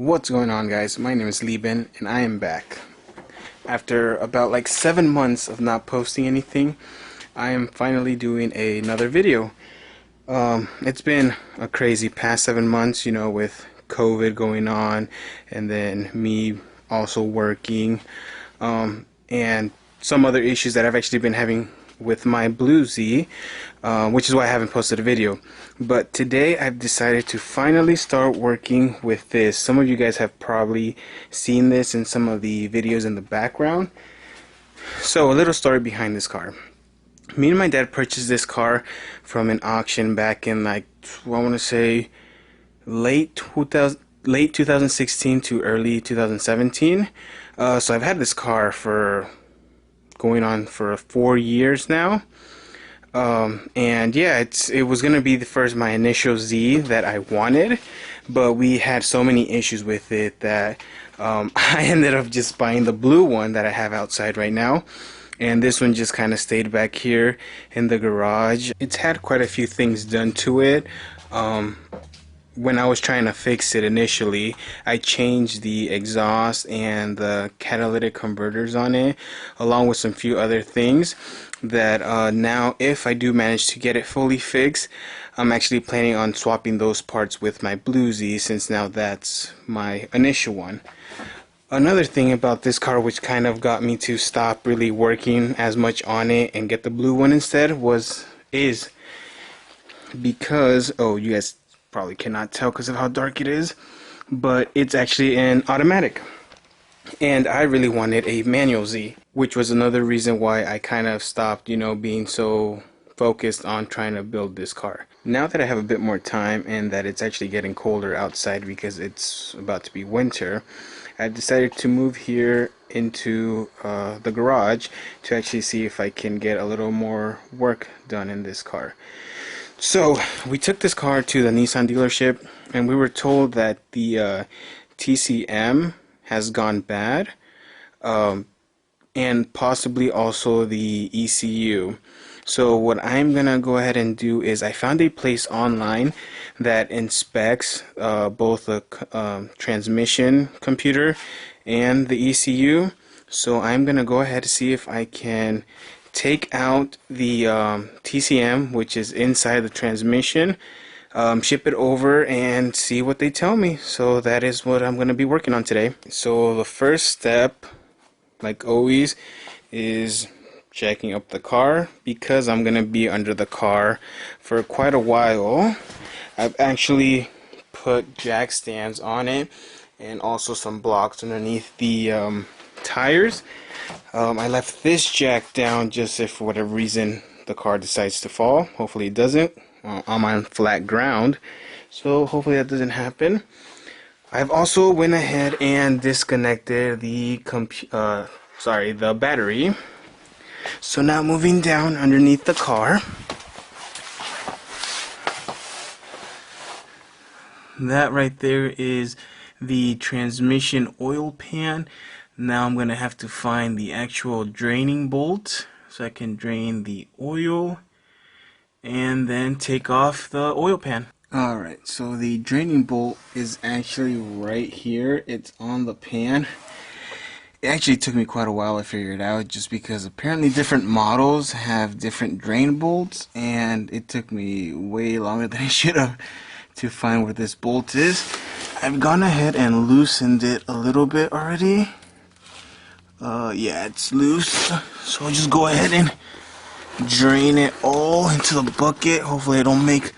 What's going on, guys? My name is Lieben and I am back. After about like 7 months of not posting anything, I am finally doing another video. It's been a crazy past 7 months, with COVID going on and then me also working, and some other issues that I've actually been having with my Blue Z, which is why I haven't posted a video. But today I've decided to finally start working with this. Some of you guys have probably seen this in some of the videos in the background. So a little story behind this car. Me and my dad purchased this car from an auction back in I want to say late 2016 to early 2017. So I've had this car for going on for 4 years now, and yeah, it was gonna be my initial Z that I wanted, but we had so many issues with it that I ended up just buying the blue one that I have outside right now, and this one just kind of stayed back here in the garage. It's had quite a few things done to it. When I was trying to fix it initially, I changed the exhaust and the catalytic converters on it, along with some few other things that now, if I do manage to get it fully fixed, I'm actually planning on swapping those parts with my Blue Z, since now that's my initial one. Another thing about this car which kind of got me to stop really working as much on it and get the blue one instead is because, oh, you guys probably cannot tell because of how dark it is, but it's actually an automatic, and I really wanted a manual Z, which was another reason why I kind of stopped being so focused on trying to build this car. Now that I have a bit more time and that it's actually getting colder outside because it's about to be winter, I decided to move here into the garage to actually see if I can get a little more work done in this car. So we took this car to the Nissan dealership, and we were told that the TCM has gone bad, and possibly also the ECU. So what I'm gonna go ahead and do is, I found a place online that inspects both the transmission computer and the ECU. So I'm gonna go ahead to see if I can take out the TCM, which is inside the transmission, ship it over and see what they tell me. So that is what I'm going to be working on today. So the first step, like always, is jacking up the car, because I'm going to be under the car for quite a while. I've actually put jack stands on it and also some blocks underneath the tires. I left this jack down just if for whatever reason the car decides to fall. Hopefully it doesn't. I'm on flat ground, so hopefully that doesn't happen. I've also went ahead and disconnected the the battery. So now moving down underneath the car. That right there is the transmission oil pan. Now I'm going to have to find the actual draining bolt so I can drain the oil and then take off the oil pan. Alright, so the draining bolt is actually right here. It's on the pan. It actually took me quite a while to figure it out, just because apparently different models have different drain bolts, and it took me way longer than it should have to find where this bolt is. I've gone ahead and loosened it a little bit already. Yeah, it's loose, so I'll just go ahead and drain it all into the bucket. Hopefully I don't make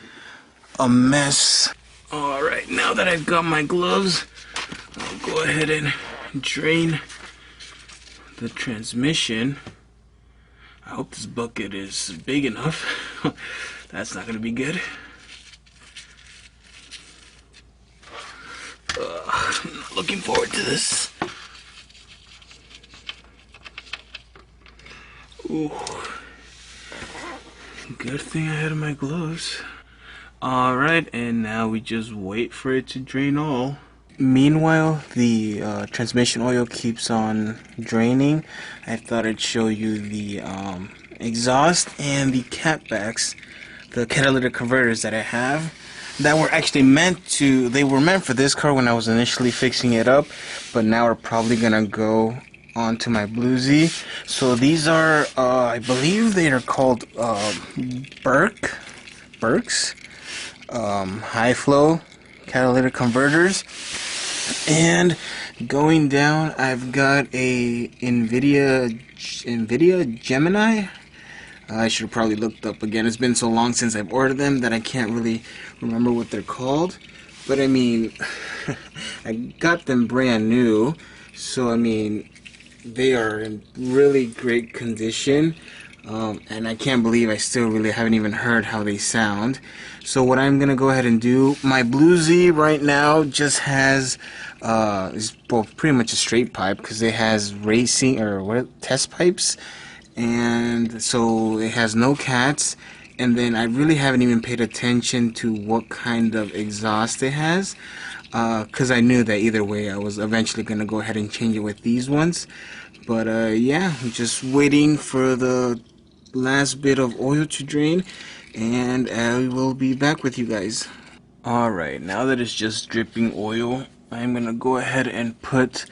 a mess. Alright, now that I've got my gloves, I'll go ahead and drain the transmission. I hope this bucket is big enough. That's not going to be good. I'm not looking forward to this. Ooh. Good thing I had my gloves. Alright, and now we just wait for it to drain all. Meanwhile, the transmission oil keeps on draining. I thought I'd show you the exhaust and the catbacks, the catalytic converters that I have. that were actually they were meant for this car when I was initially fixing it up, but now we're probably gonna go onto my Bluesy. So these are, I believe they are called Burks high flow catalytic converters. And going down, I've got a NVIDIA Gemini. I should have probably looked up again. It's been so long since I've ordered them that I can't really remember what they're called. But I mean, I got them brand new, so I mean, they are in really great condition. And I can't believe I still really haven't even heard how they sound. So what I'm gonna go ahead and do, my Bluesy right now just has is well, pretty much a straight pipe because it has racing or what test pipes, and so it has no cats. And then I really haven't even paid attention to what kind of exhaust it has, because I knew that either way I was eventually gonna go ahead and change it with these ones. But yeah, I'm just waiting for the last bit of oil to drain, and I will be back with you guys. Alright, now that it's just dripping oil, I'm gonna go ahead and put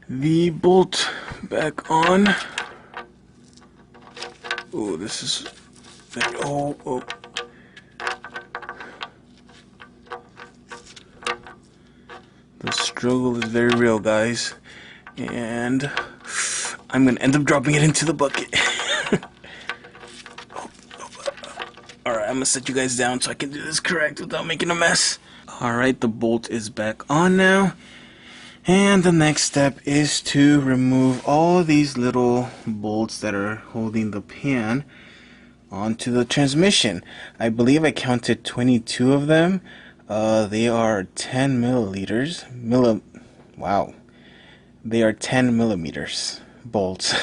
the bolt back on. Oh, this is... Oh. The struggle is very real, guys. And I'm gonna end up dropping it into the bucket. Alright, I'm gonna set you guys down so I can do this correct without making a mess. Alright, the bolt is back on now. And the next step is to remove all these little bolts that are holding the pan onto the transmission. I believe I counted 22 of them. They are 10 milliliters. Wow. They are 10 millimeters bolts.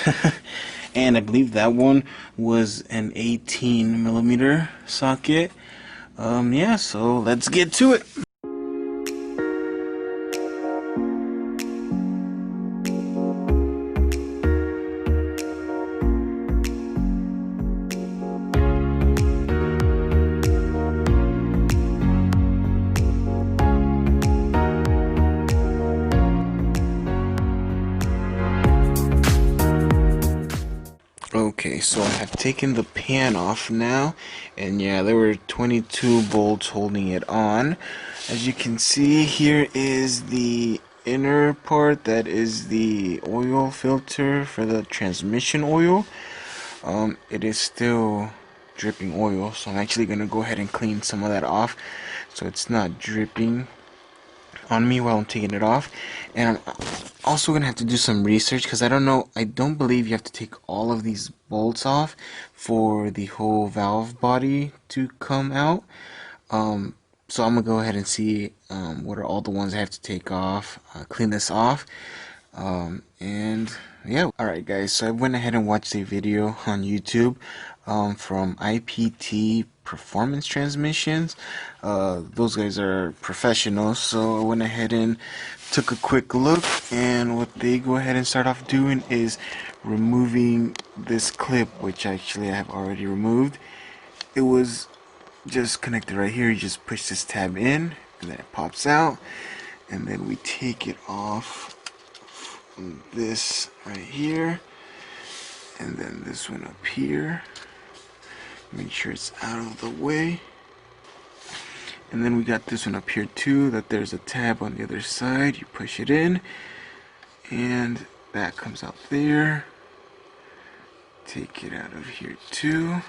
And I believe that one was an 18 millimeter socket. Yeah, so let's get to it. Okay, so I have taken the pan off now, and yeah, there were 22 bolts holding it on. As you can see, here is the inner part that is the oil filter for the transmission oil. It is still dripping oil, so I'm actually gonna go ahead and clean some of that off so it's not dripping on me while I'm taking it off. And I'm also gonna have to do some research because I don't believe you have to take all of these bolts off for the whole valve body to come out. So I'm gonna go ahead and see what are all the ones I have to take off, clean this off, and yeah. Alright guys, so I went ahead and watched a video on YouTube from IPT Performance Transmissions. Those guys are professionals, so I went ahead and took a quick look, and what they go ahead and start off doing is removing this clip, which actually I have already removed. It was just connected right here. You just push this tab in and then it pops out, and then we take it off from this right here, and then this one up here. Make sure it's out of the way. And then we got this one up here too, that there's a tab on the other side. You push it in and that comes out there. Take it out of here too.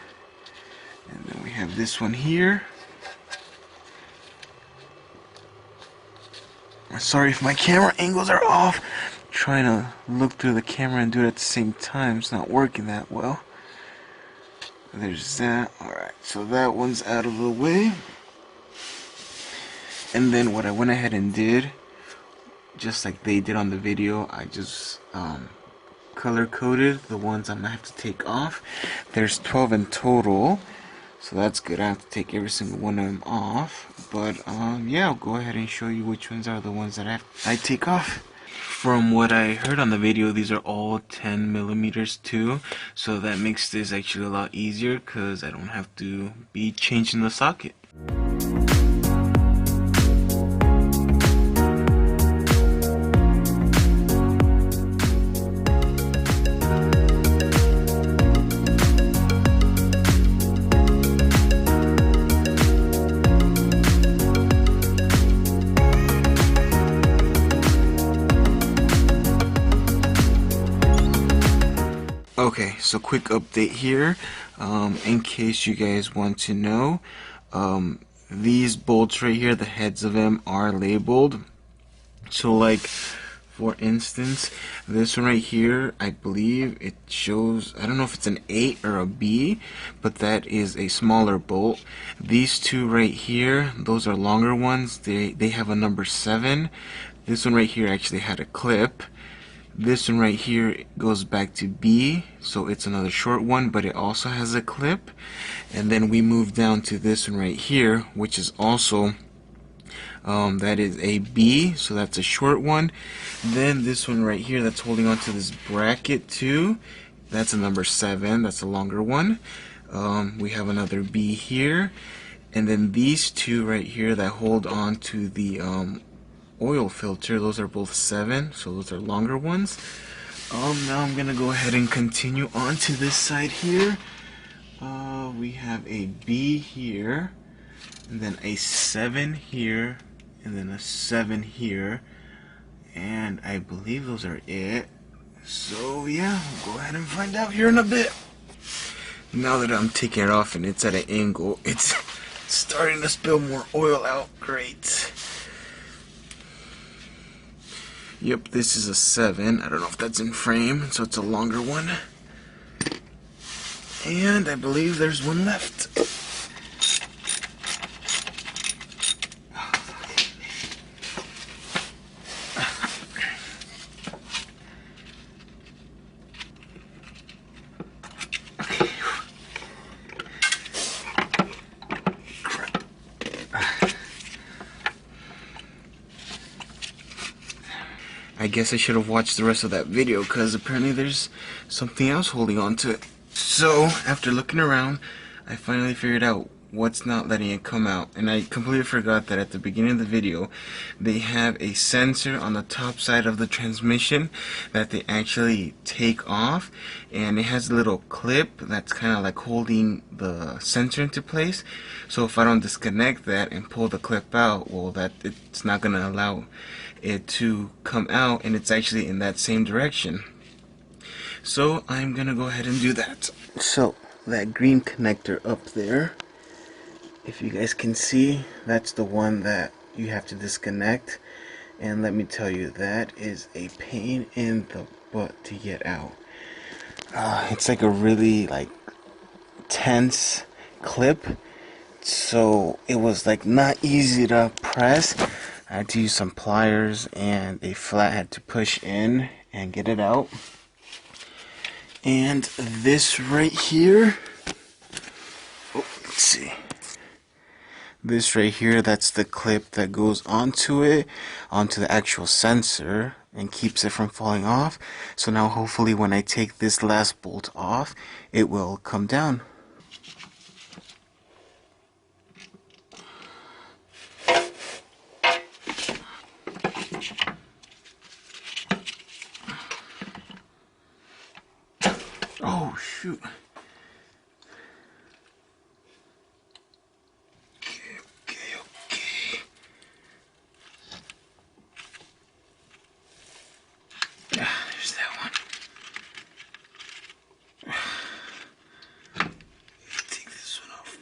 And then we have this one here. Sorry if my camera angles are off. I'm trying to look through the camera and do it at the same time. It's not working that well. There's that. Alright, so that one's out of the way. And then what I went ahead and did, just like they did on the video, I just color coded the ones I'm gonna have to take off. There's 12 in total, so that's good. I have to take every single one of them off, but yeah, I'll go ahead and show you which ones are the ones that I take off. From what I heard on the video, these are all 10 millimeters too, so that makes this actually a lot easier because I don't have to be changing the socket. Okay, so quick update here. In case you guys want to know, these bolts right here, the heads of them are labeled. So like, for instance, this one right here, I believe it shows, I don't know if it's an 8 or a B, but that is a smaller bolt. These two right here, those are longer ones. They have a number 7. This one right here actually had a clip. This one right here goes back to B, so it's another short one, but it also has a clip. And then we move down to this one right here, which is also that is a B, so that's a short one. Then this one right here that's holding on to this bracket too, that's a number 7, that's a longer one. We have another B here, and then these two right here that hold on to the oil filter, those are both 7, so those are longer ones. Now I'm gonna go ahead and continue on to this side here. We have a B here, and then a 7 here, and then a 7 here, and I believe those are it. So yeah, we'll go ahead and find out here in a bit. Now that I'm taking it off and it's at an angle, it's starting to spill more oil out. Great. Yep, this is a 7. I don't know if that's in frame, so it's a longer one. And I believe there's one left. I guess I should have watched the rest of that video, because apparently there's something else holding on to it. So, after looking around, I finally figured out what's not letting it come out. And I completely forgot that at the beginning of the video, they have a sensor on the top side of the transmission that they actually take off. And it has a little clip that's kind of like holding the sensor into place. So if I don't disconnect that and pull the clip out, well, it's not going to allow it to come out, and it's actually in that same direction. So I'm gonna go ahead and do that. So that green connector up there, if you guys can see, that's the one that you have to disconnect, and let me tell you, that is a pain in the butt to get out. It's like a really tense clip, so it was like not easy to press. I had to use some pliers and a flat head to push in and get it out. And this right here, let's see. This right here, that's the clip that goes onto it, onto the actual sensor, and keeps it from falling off. So now hopefully when I take this last bolt off, it will come down. Oh shoot. Okay. There's that one. Take this one off.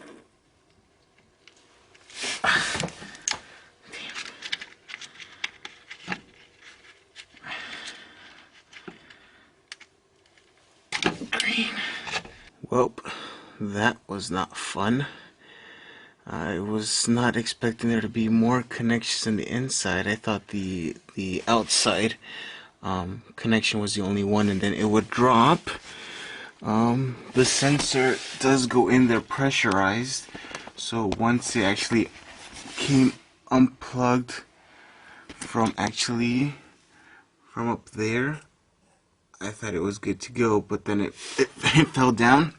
Well, that was not fun. I was not expecting there to be more connections in the inside. I thought the outside connection was the only one, and then it would drop. The sensor does go in there pressurized, so once it actually came unplugged from up there, I thought it was good to go, but then it fell down.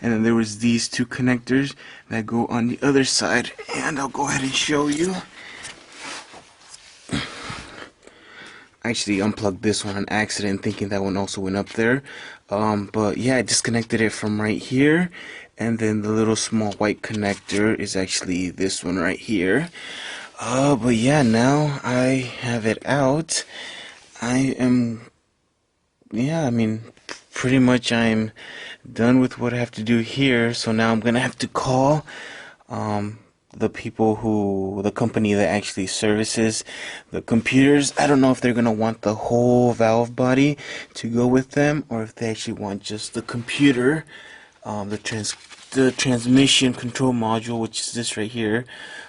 And then there was these two connectors that go on the other side, and I'll go ahead and show you. I actually unplugged this one on accident, thinking that one also went up there. But yeah, I disconnected it from right here, and then the little small white connector is actually this one right here. But yeah, now I have it out. I mean, pretty much I'm done with what I have to do here. So now I'm gonna have to call the the company that actually services the computers. I don't know if they're gonna want the whole valve body to go with them, or if they actually want just the computer, the transmission control module, which is this right here.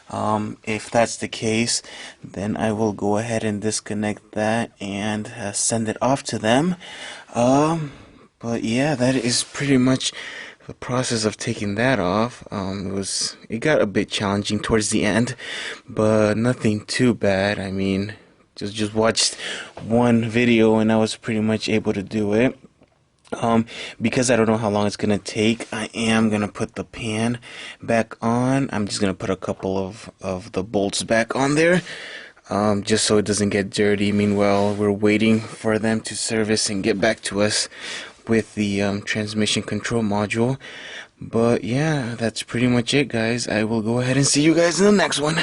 If that's the case, then I will go ahead and disconnect that and send it off to them. But yeah, that is pretty much the process of taking that off. It got a bit challenging towards the end, but nothing too bad. I mean, just watched one video and I was pretty much able to do it. Because I don't know how long it's gonna take, I am gonna put the pan back on. I'm just gonna put a couple of the bolts back on there, just so it doesn't get dirty. Meanwhile, we're waiting for them to service and get back to us with the transmission control module. But yeah, that's pretty much it, guys. I will go ahead and see you guys in the next one.